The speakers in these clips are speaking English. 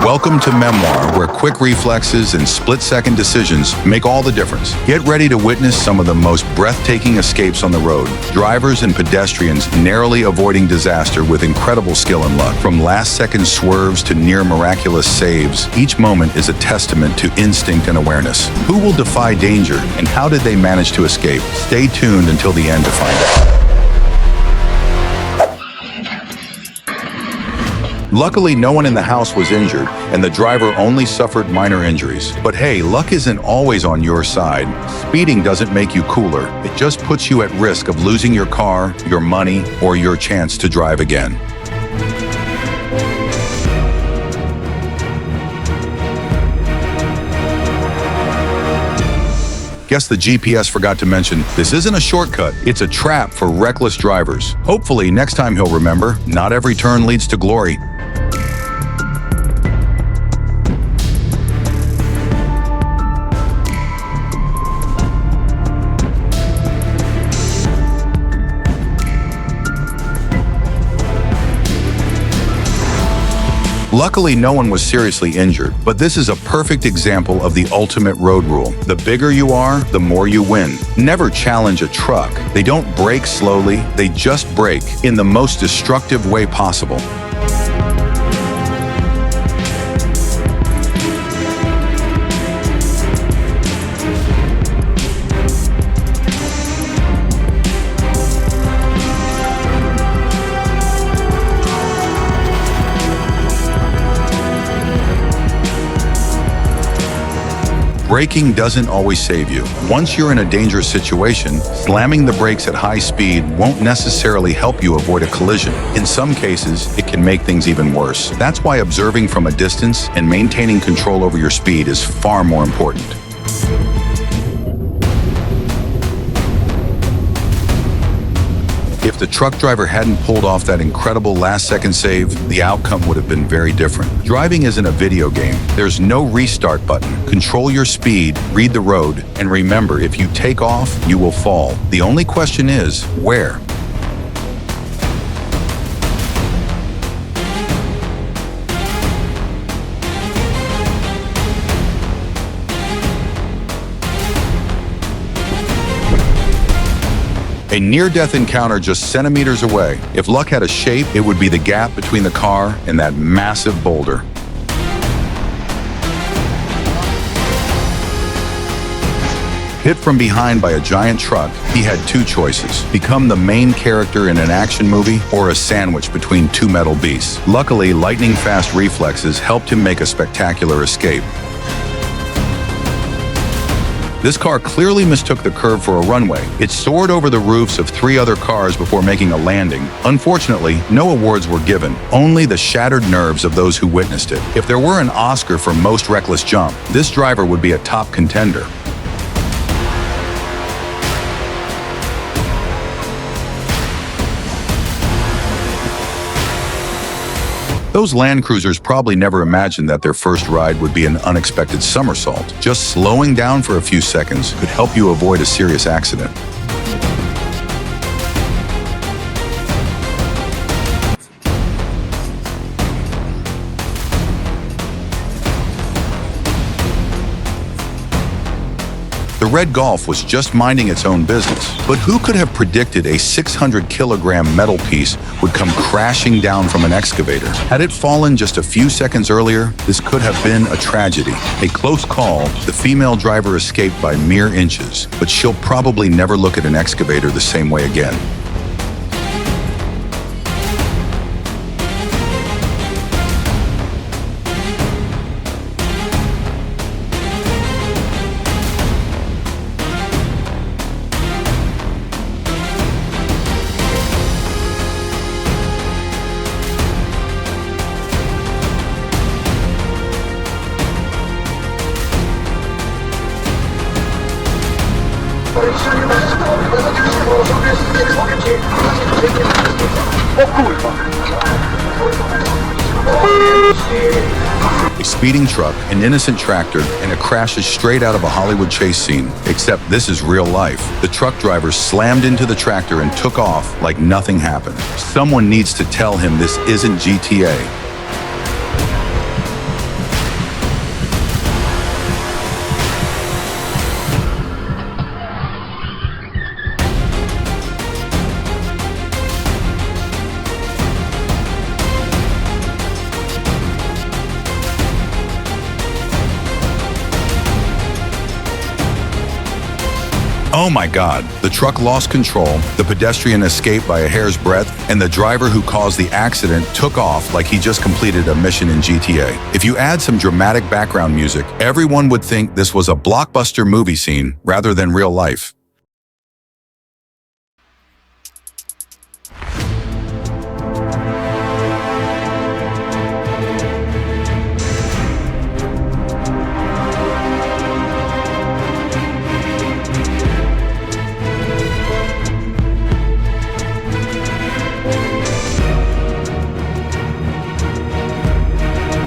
Welcome to Memoir, where quick reflexes and split-second decisions make all the difference. Get ready to witness some of the most breathtaking escapes on the road. Drivers and pedestrians narrowly avoiding disaster with incredible skill and luck. From last-second swerves to near-miraculous saves, each moment is a testament to instinct and awareness. Who will defy danger, and how did they manage to escape? Stay tuned until the end to find out. Luckily, no one in the house was injured, and the driver only suffered minor injuries. But hey, luck isn't always on your side. Speeding doesn't make you cooler. It just puts you at risk of losing your car, your money, or your chance to drive again. Guess the GPS forgot to mention, this isn't a shortcut, it's a trap for reckless drivers. Hopefully, next time he'll remember, not every turn leads to glory. Luckily, no one was seriously injured, but this is a perfect example of the ultimate road rule. The bigger you are, the more you win. Never challenge a truck. They don't brake slowly, they just brake in the most destructive way possible. Braking doesn't always save you. Once you're in a dangerous situation, slamming the brakes at high speed won't necessarily help you avoid a collision. In some cases, it can make things even worse. That's why observing from a distance and maintaining control over your speed is far more important. If the truck driver hadn't pulled off that incredible last-second save, the outcome would have been very different. Driving isn't a video game. There's no restart button. Control your speed, read the road, and remember, if you take off, you will fall. The only question is, where? A near-death encounter just centimeters away. If luck had a shape, it would be the gap between the car and that massive boulder. Hit from behind by a giant truck, he had two choices: become the main character in an action movie or a sandwich between two metal beasts. Luckily, lightning-fast reflexes helped him make a spectacular escape. This car clearly mistook the curve for a runway. It soared over the roofs of 3 other cars before making a landing. Unfortunately, no awards were given, only the shattered nerves of those who witnessed it. If there were an Oscar for most reckless jump, this driver would be a top contender. Those Land Cruisers probably never imagined that their first ride would be an unexpected somersault. Just slowing down for a few seconds could help you avoid a serious accident. The red Golf was just minding its own business, but who could have predicted a 600-kilogram metal piece would come crashing down from an excavator? Had it fallen just a few seconds earlier, this could have been a tragedy. A close call, the female driver escaped by mere inches, but she'll probably never look at an excavator the same way again. A speeding truck, an innocent tractor, and a crash is straight out of a Hollywood chase scene. Except this is real life. The truck driver slammed into the tractor and took off like nothing happened. Someone needs to tell him this isn't GTA. Oh my God, the truck lost control, the pedestrian escaped by a hair's breadth, and the driver who caused the accident took off like he just completed a mission in GTA. If you add some dramatic background music, everyone would think this was a blockbuster movie scene rather than real life.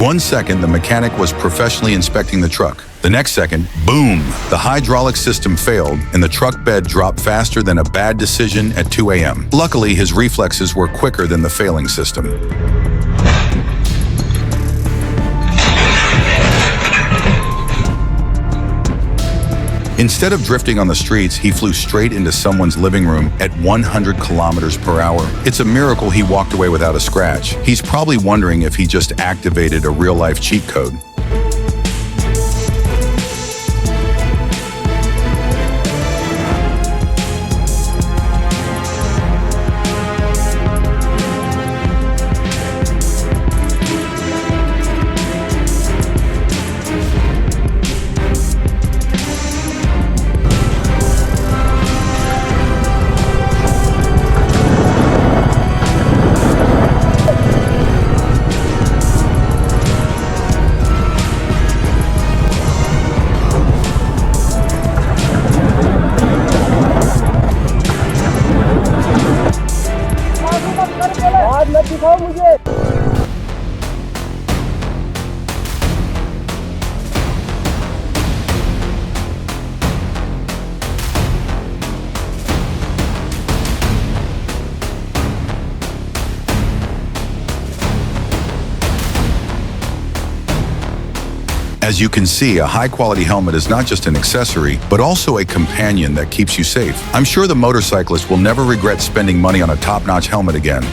One second, the mechanic was professionally inspecting the truck. The next second, boom, the hydraulic system failed and the truck bed dropped faster than a bad decision at 2 a.m. Luckily, his reflexes were quicker than the failing system. Instead of drifting on the streets, he flew straight into someone's living room at 100 kilometers per hour. It's a miracle he walked away without a scratch. He's probably wondering if he just activated a real-life cheat code. As you can see, a high-quality helmet is not just an accessory, but also a companion that keeps you safe. I'm sure the motorcyclist will never regret spending money on a top-notch helmet again.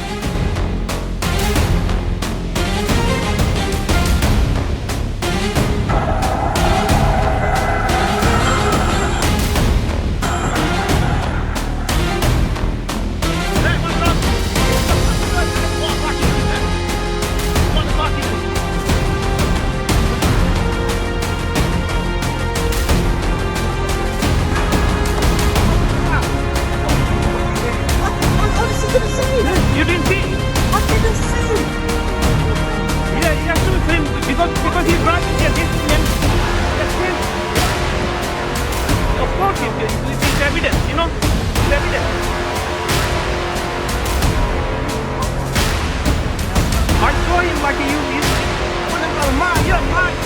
You didn't see? I didn't see. Yeah, you have to film because he's driving here. This man, that's him. Of course, it's evidence. You know, it's evidence. I saw him like you. You're mad.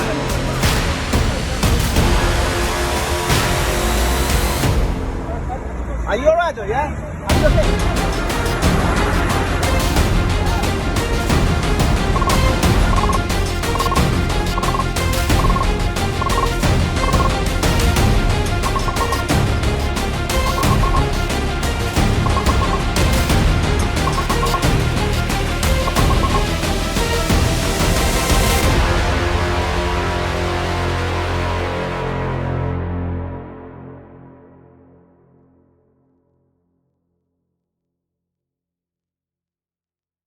Are you alright, yeah? Are you okay?